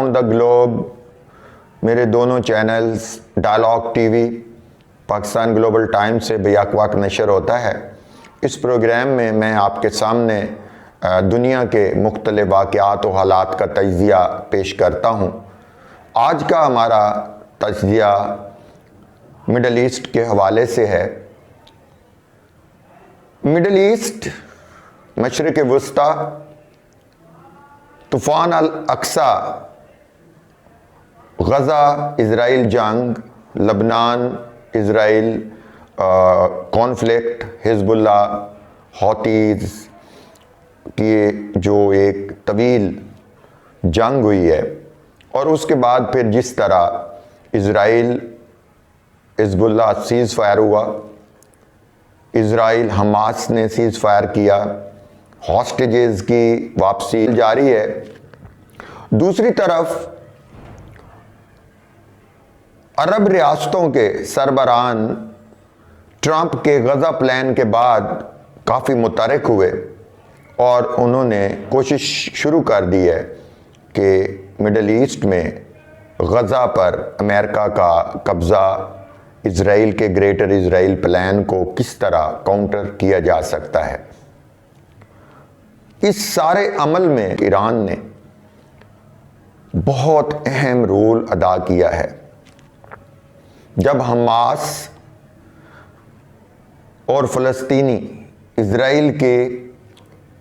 The globe میرے دونوں channels dialogue T V Pakistan global Times سے بیک وقت نشر ہوتا ہے۔ اس پروگرام میں میں آپ کے سامنے دنیا کے مختلف واقعات و حالات کا تجزیہ پیش کرتا ہوں۔ آج کا ہمارا تجزیہ مڈل ایسٹ کے حوالے سے ہے۔ مڈل ایسٹ، مشرق وسطی، طوفان الاقصی، غزہ اسرائیل جنگ، لبنان اسرائیل کانفلکٹ، حزب اللہ حوثیز کی جو ایک طویل جنگ ہوئی ہے، اور اس کے بعد پھر جس طرح اسرائیل حزب اللہ سیز فائر ہوا، اسرائیل حماس نے سیز فائر کیا، ہاسٹیجز کی واپسی جاری ہے۔ دوسری طرف عرب ریاستوں کے سربراہان ٹرمپ کے غزہ پلان کے بعد کافی متحرک ہوئے اور انہوں نے کوشش شروع کر دی ہے کہ مڈل ایسٹ میں غزہ پر امریکہ کا قبضہ، اسرائیل کے گریٹر اسرائیل پلان کو کس طرح کاؤنٹر کیا جا سکتا ہے۔ اس سارے عمل میں ایران نے بہت اہم رول ادا کیا ہے۔ جب حماس اور فلسطینی اسرائیل کے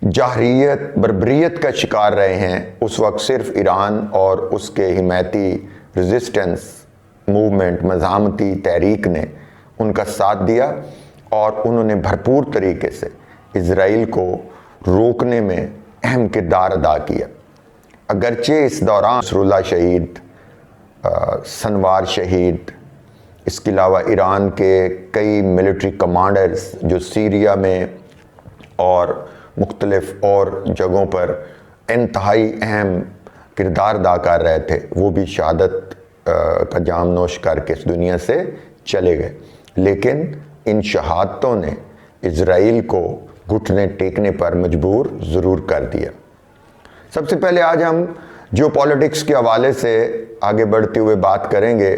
جارحیت بربریت کا شکار رہے ہیں، اس وقت صرف ایران اور اس کے حمایتی ریزسٹنس موومنٹ، مزاحمتی تحریک نے ان کا ساتھ دیا اور انہوں نے بھرپور طریقے سے اسرائیل کو روکنے میں اہم کردار ادا کیا۔ اگرچہ اس دوران نصراللہ شہید، سنوار شہید، اس کے علاوہ ایران کے کئی ملٹری کمانڈرز جو سیریا میں اور مختلف اور جگہوں پر انتہائی اہم کردار ادا کر رہے تھے، وہ بھی شہادت کا جام نوش کر کے اس دنیا سے چلے گئے، لیکن ان شہادتوں نے اسرائیل کو گھٹنے ٹیکنے پر مجبور ضرور کر دیا۔ سب سے پہلے آج ہم جیو پالیٹکس کے حوالے سے آگے بڑھتے ہوئے بات کریں گے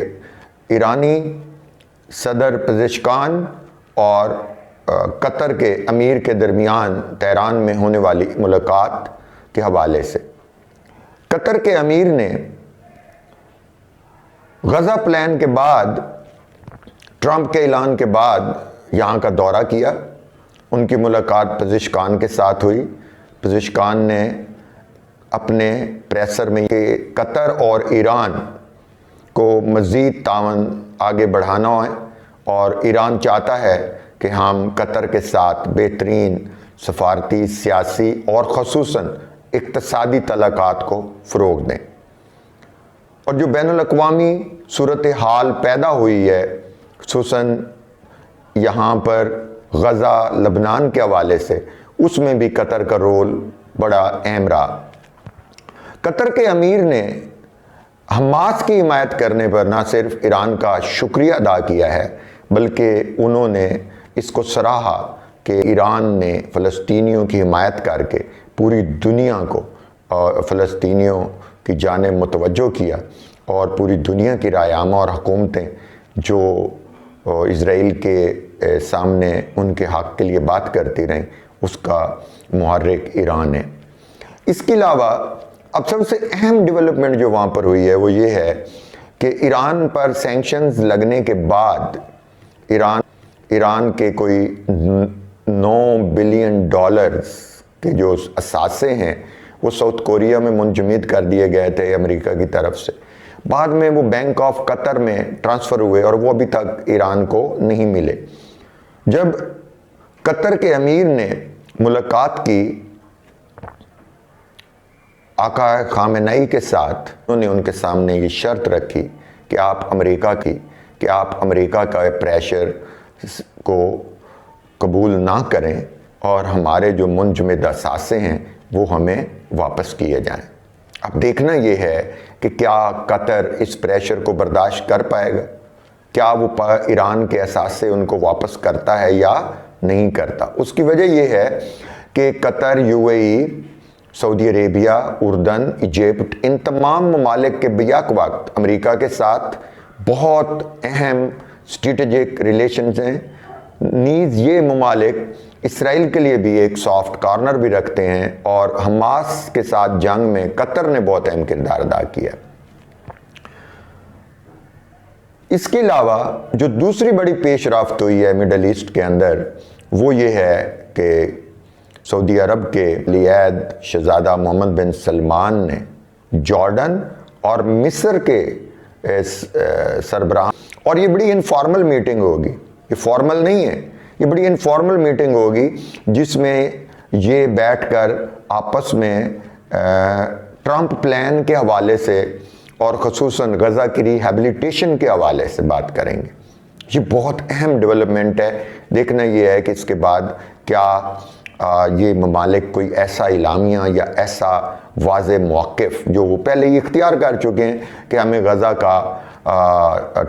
ایرانی صدر پزشکان اور قطر کے امیر کے درمیان تہران میں ہونے والی ملاقات کے حوالے سے۔ قطر کے امیر نے غزہ پلان کے بعد، ٹرمپ کے اعلان کے بعد یہاں کا دورہ کیا۔ ان کی ملاقات پزشکان کے ساتھ ہوئی۔ پزشکان نے اپنے پریسر میں کہ قطر اور ایران کو مزید تعاون آگے بڑھانا ہے اور ایران چاہتا ہے کہ ہم قطر کے ساتھ بہترین سفارتی، سیاسی اور خصوصاً اقتصادی تعلقات کو فروغ دیں۔ اور جو بین الاقوامی صورتحال پیدا ہوئی ہے، خصوصاً یہاں پر غزہ لبنان کے حوالے سے، اس میں بھی قطر کا رول بڑا اہم رہا۔ قطر کے امیر نے حماس کی حمایت کرنے پر نہ صرف ایران کا شکریہ ادا کیا ہے، بلکہ انہوں نے اس کو سراہا کہ ایران نے فلسطینیوں کی حمایت کر کے پوری دنیا کو فلسطینیوں کی جانب متوجہ کیا، اور پوری دنیا کی رائے اور حکومتیں جو اسرائیل کے سامنے ان کے حق کے لیے بات کرتی رہیں، اس کا محرک ایران ہے۔ اس کے علاوہ اب سب سے اہم ڈیولپمنٹ جو وہاں پر ہوئی ہے وہ یہ ہے کہ ایران پر سینکشنز لگنے کے بعد ایران کے کوئی 9 بلین ڈالرز کے جو اثاثے ہیں وہ ساؤتھ کوریا میں منجمد کر دیے گئے تھے امریکہ کی طرف سے۔ بعد میں وہ بینک آف قطر میں ٹرانسفر ہوئے اور وہ ابھی تک ایران کو نہیں ملے۔ جب قطر کے امیر نے ملاقات کی آقا خامنئی کے ساتھ، انہوں نے ان کے سامنے یہ شرط رکھی کہ آپ امریکہ کا پریشر کو قبول نہ کریں اور ہمارے جو منجمد اثاثے ہیں وہ ہمیں واپس کیے جائیں۔ اب دیکھنا یہ ہے کہ کیا قطر اس پریشر کو برداشت کر پائے گا، کیا وہ ایران کے اثاثے ان کو واپس کرتا ہے یا نہیں کرتا۔ اس کی وجہ یہ ہے کہ قطر، یو اے ای سعودی عربیہ، اردن، ایجپٹ، ان تمام ممالک کے بیک وقت امریکہ کے ساتھ بہت اہم اسٹریٹجک ریلیشنز ہیں۔ نیز یہ ممالک اسرائیل کے لیے بھی ایک سافٹ کارنر بھی رکھتے ہیں، اور حماس کے ساتھ جنگ میں قطر نے بہت اہم کردار ادا کیا۔ اس کے علاوہ جو دوسری بڑی پیش رفت ہوئی ہے مڈل ایسٹ کے اندر، وہ یہ ہے کہ سعودی عرب کے ولی عہد شہزادہ محمد بن سلمان نے جارڈن اور مصر کے سربراہ، اور یہ بڑی انفارمل میٹنگ ہوگی، یہ فارمل نہیں ہے، یہ بڑی انفارمل میٹنگ ہوگی جس میں یہ بیٹھ کر آپس میں ٹرمپ پلان کے حوالے سے اور خصوصاً غزہ کی ریہیبلیٹیشن کے حوالے سے بات کریں گے۔ یہ بہت اہم ڈیولپمنٹ ہے۔ دیکھنا یہ ہے کہ اس کے بعد کیا یہ ممالک کوئی ایسا اعلامیہ یا ایسا واضح موقف جو وہ پہلے ہی اختیار کر چکے ہیں کہ ہمیں غزہ کا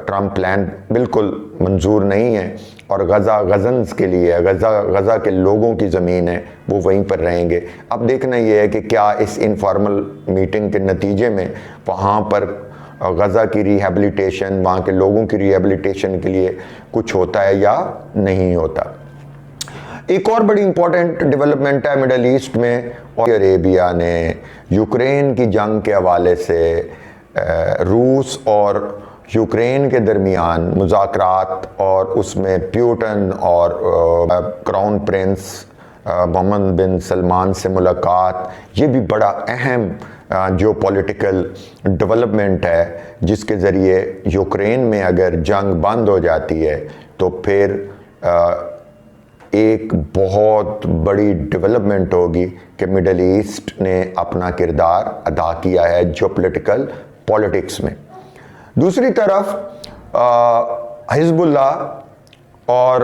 ٹرمپ پلان بالکل منظور نہیں ہے، اور غزہ غزنز کے لیے، غزہ کے لوگوں کی زمین ہے، وہ وہیں پر رہیں گے۔ اب دیکھنا یہ ہے کہ کیا اس انفارمل میٹنگ کے نتیجے میں وہاں پر غزہ کی ریہیبلیٹیشن، وہاں کے لوگوں کی ریہیبلیٹیشن کے لیے کچھ ہوتا ہے یا نہیں ہوتا۔ ایک اور بڑی امپورٹنٹ ڈیولپمنٹ ہے مڈل ایسٹ میں، سعودی عربیہ نے یوکرین کی جنگ کے حوالے سے روس اور یوکرین کے درمیان مذاکرات، اور اس میں پیوٹن اور کراؤن پرنس محمد بن سلمان سے ملاقات، یہ بھی بڑا اہم جو پولیٹیکل ڈیولپمنٹ ہے، جس کے ذریعے یوکرین میں اگر جنگ بند ہو جاتی ہے تو پھر ایک بہت بڑی ڈیولپمنٹ ہوگی کہ مڈل ایسٹ نے اپنا کردار ادا کیا ہے جو پولیٹیکل پالیٹکس میں۔ دوسری طرف حزب اللہ اور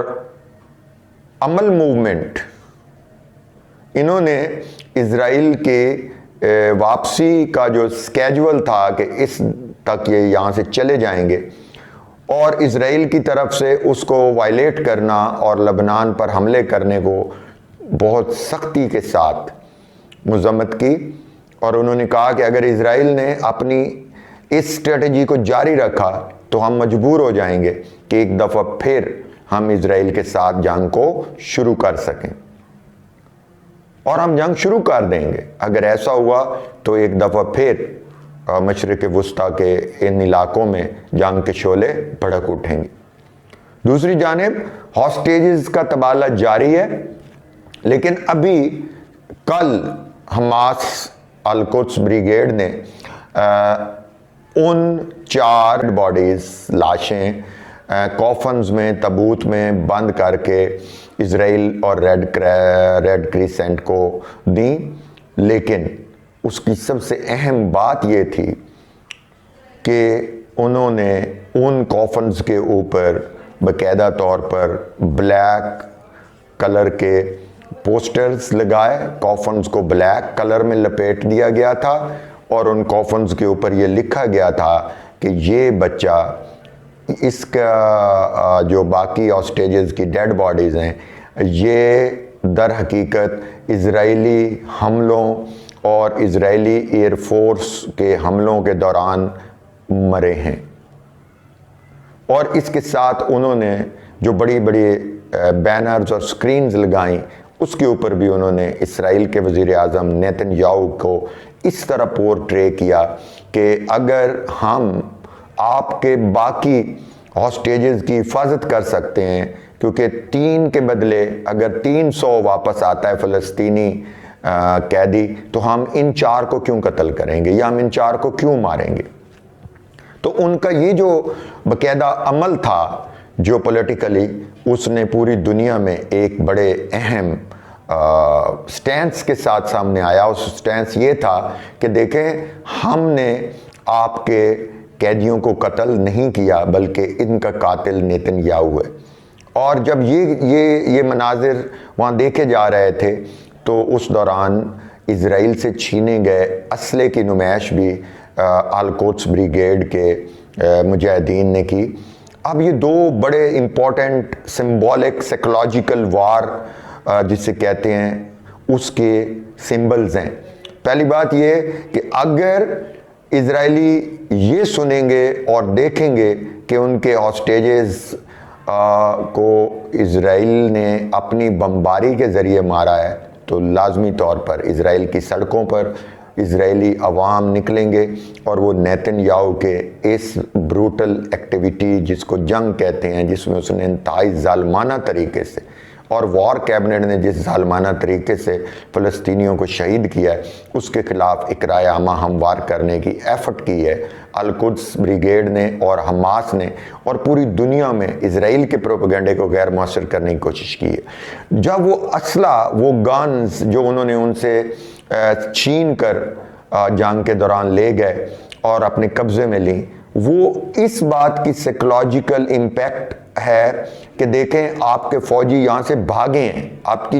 عمل موومنٹ، انہوں نے اسرائیل کے واپسی کا جو سکیجول تھا کہ اس تک یہ یہاں سے چلے جائیں گے، اور اسرائیل کی طرف سے اس کو وائلیٹ کرنا اور لبنان پر حملے کرنے کو بہت سختی کے ساتھ مذمت کی، اور انہوں نے کہا کہ اگر اسرائیل نے اپنی اس اسٹریٹجی کو جاری رکھا تو ہم مجبور ہو جائیں گے کہ ایک دفعہ پھر ہم اسرائیل کے ساتھ جنگ کو شروع کر سکیں، اور ہم جنگ شروع کر دیں گے۔ اگر ایسا ہوا تو ایک دفعہ پھر مشرق وسطیٰ کے ان علاقوں میں جنگ کے شعلے بھڑک اٹھیں گے۔ دوسری جانب ہاسٹیجز کا تبادلہ جاری ہے، لیکن ابھی کل حماس القدس بریگیڈ نے ان 4 باڈیز، لاشیں کوفنز میں، تابوت میں بند کر کے اسرائیل اور ریڈ کریسنٹ کو دیں، لیکن اس کی سب سے اہم بات یہ تھی کہ انہوں نے ان کوفنز کے اوپر باقاعدہ طور پر بلیک کلر کے پوسٹرز لگائے، کوفنز کو بلیک کلر میں لپیٹ دیا گیا تھا، اور ان کوفنز کے اوپر یہ لکھا گیا تھا کہ یہ بچہ، اس کا جو باقی ہاسٹیجز کی ڈیڈ باڈیز ہیں، یہ در حقیقت اسرائیلی حملوں اور اسرائیلی ایئر فورس کے حملوں کے دوران مرے ہیں۔ اور اس کے ساتھ انہوں نے جو بڑی بڑی بینرز اور سکرینز لگائیں، اس کے اوپر بھی انہوں نے اسرائیل کے وزیر اعظم نیتن یاہو کو اس طرح پورٹرے کیا کہ اگر ہم آپ کے باقی ہاسٹیجز کی حفاظت کر سکتے ہیں، کیونکہ 3 کے بدلے اگر 300 واپس آتا ہے فلسطینی قیدی، تو ہم ان 4 کو کیوں قتل کریں گے، یا ہم ان 4 کو کیوں ماریں گے؟ تو ان کا یہ جو باقاعدہ عمل تھا جو پولیٹیکلی، اس نے پوری دنیا میں ایک بڑے اہم سٹینس کے ساتھ سامنے آیا۔ اس سٹینس یہ تھا کہ دیکھیں، ہم نے آپ کے قیدیوں کو قتل نہیں کیا، بلکہ ان کا قاتل نیتن یاہو ہے۔ اور جب یہ مناظر وہاں دیکھے جا رہے تھے تو اس دوران اسرائیل سے چھینے گئے اسلحے کی نمائش بھی القدس بریگیڈ کے مجاہدین نے کی۔ اب یہ 2 بڑے امپورٹنٹ سمبولک سائیکولوجیکل وار جسے کہتے ہیں، اس کے سمبلز ہیں۔ پہلی بات یہ کہ اگر اسرائیلی یہ سنیں گے اور دیکھیں گے کہ ان کے ہاسٹیجز کو اسرائیل نے اپنی بمباری کے ذریعے مارا ہے تو لازمی طور پر اسرائیل کی سڑکوں پر اسرائیلی عوام نکلیں گے اور وہ نیتن یاہو کے اس بروٹل ایکٹیویٹی جس کو جنگ کہتے ہیں، جس میں اس نے انتہائی ظالمانہ طریقے سے اور وار کیبنٹ نے جس ظالمانہ طریقے سے فلسطینیوں کو شہید کیا ہے، اس کے خلاف اقرائے عامہ ہموار کرنے کی ایفرٹ کی ہے القدس بریگیڈ نے اور حماس نے، اور پوری دنیا میں اسرائیل کے پروپیگنڈے کو غیر مؤثر کرنے کی کوشش کی ہے۔ جب وہ اسلحہ، وہ گنز جو انہوں نے ان سے چھین کر جنگ کے دوران لے گئے اور اپنے قبضے میں لیں، وہ اس بات کی سائیکولوجیکل امپیکٹ ہے کہ دیکھیں آپ کے فوجی یہاں سے بھاگے ہیں، آپ کی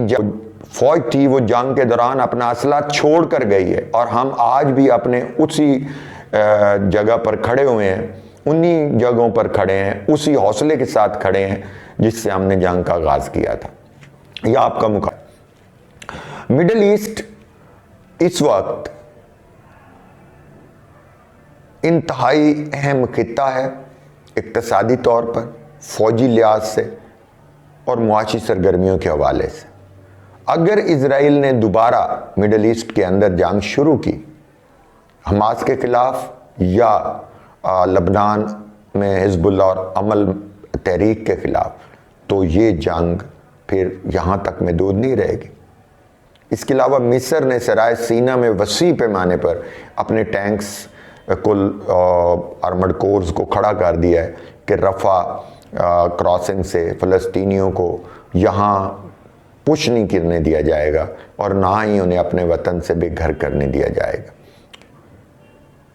فوج تھی وہ جنگ کے دوران اپنا اسلحہ چھوڑ کر گئی ہے، اور ہم آج بھی اپنے اسی جگہ پر کھڑے ہوئے ہیں، انہی جگہوں پر کھڑے ہیں، اسی حوصلے کے ساتھ کھڑے ہیں جس سے ہم نے جنگ کا آغاز کیا تھا۔ یہ آپ کا مقابلہ۔ مڈل ایسٹ اس وقت انتہائی اہم خطہ ہے، اقتصادی طور پر، فوجی لحاظ سے اور معاشی سرگرمیوں کے حوالے سے۔ اگر اسرائیل نے دوبارہ مڈل ایسٹ کے اندر جنگ شروع کی حماس کے خلاف یا لبنان میں حزب اللہ اور عمل تحریک کے خلاف، تو یہ جنگ پھر یہاں تک محدود نہیں رہے گی۔ اس کے علاوہ مصر نے سرائے سینا میں وسیع پیمانے پر اپنے ٹینکس کل آرمڈ کورز کو کھڑا کر دیا ہے کہ رفح کراسنگ سے فلسطینیوں کو یہاں پش نہیں کرنے دیا جائے گا اور نہ ہی انہیں اپنے وطن سے بے گھر کرنے دیا جائے گا۔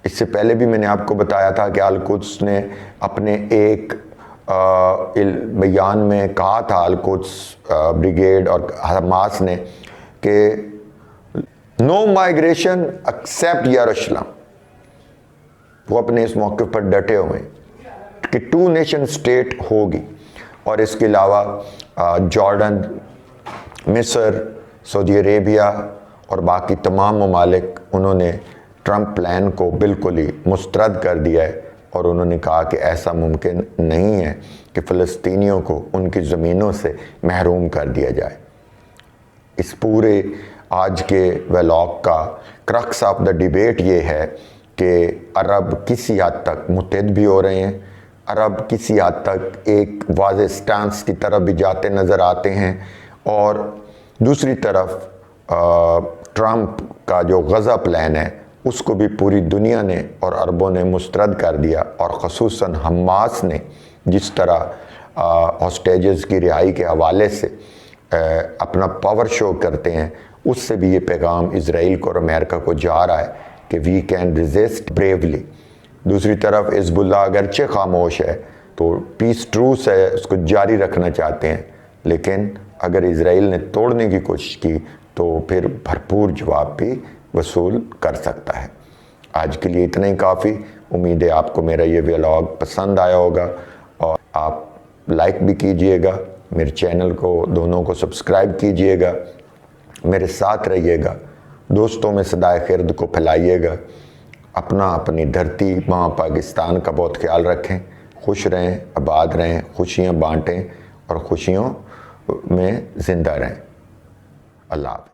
اس سے پہلے بھی میں نے آپ کو بتایا تھا کہ القدس نے اپنے ایک بیان میں کہا تھا، القدس بریگیڈ اور حماس نے، کہ نو مائیگریشن ایکسیپٹ یروشلم۔ وہ اپنے اس موقف پر ڈٹے ہوئے کہ 2 نیشن سٹیٹ ہوگی، اور اس کے علاوہ جارڈن، مصر، سعودی عربیہ اور باقی تمام ممالک، انہوں نے ٹرمپ پلان کو بالکل ہی مسترد کر دیا ہے، اور انہوں نے کہا کہ ایسا ممکن نہیں ہے کہ فلسطینیوں کو ان کی زمینوں سے محروم کر دیا جائے۔ اس پورے آج کے ویلاگ کا کرکس آف دا ڈیبیٹ یہ ہے کہ عرب کسی حد تک متحد بھی ہو رہے ہیں، عرب کسی حد تک ایک واضح سٹانس کی طرف بھی جاتے نظر آتے ہیں، اور دوسری طرف ٹرمپ کا جو غزہ پلان ہے اس کو بھی پوری دنیا نے اور عربوں نے مسترد کر دیا، اور خصوصاً حماس نے جس طرح ہاسٹیجز کی رہائی کے حوالے سے اپنا پاور شو کرتے ہیں، اس سے بھی یہ پیغام اسرائیل کو اور امریکہ کو جا رہا ہے کہ وی کین ریزسٹ بریولی۔ دوسری طرف حزب اللہ اگرچہ خاموش ہے تو پیس ٹروس ہے، اس کو جاری رکھنا چاہتے ہیں، لیکن اگر اسرائیل نے توڑنے کی کوشش کی تو پھر بھرپور جواب بھی وصول کر سکتا ہے۔ آج کے لیے اتنا ہی کافی۔ امید ہے آپ کو میرا یہ ویلاگ پسند آیا ہوگا، اور آپ لائک بھی کیجئے گا، میرے چینل کو دونوں کو سبسکرائب کیجئے گا، میرے ساتھ رہیے گا، دوستوں میں صدائے خرد کو پھیلائیے گا، اپنی دھرتی ماں پاکستان کا بہت خیال رکھیں، خوش رہیں، آباد رہیں، خوشیاں بانٹیں اور خوشیوں میں زندہ رہیں۔ اللہ حافظ۔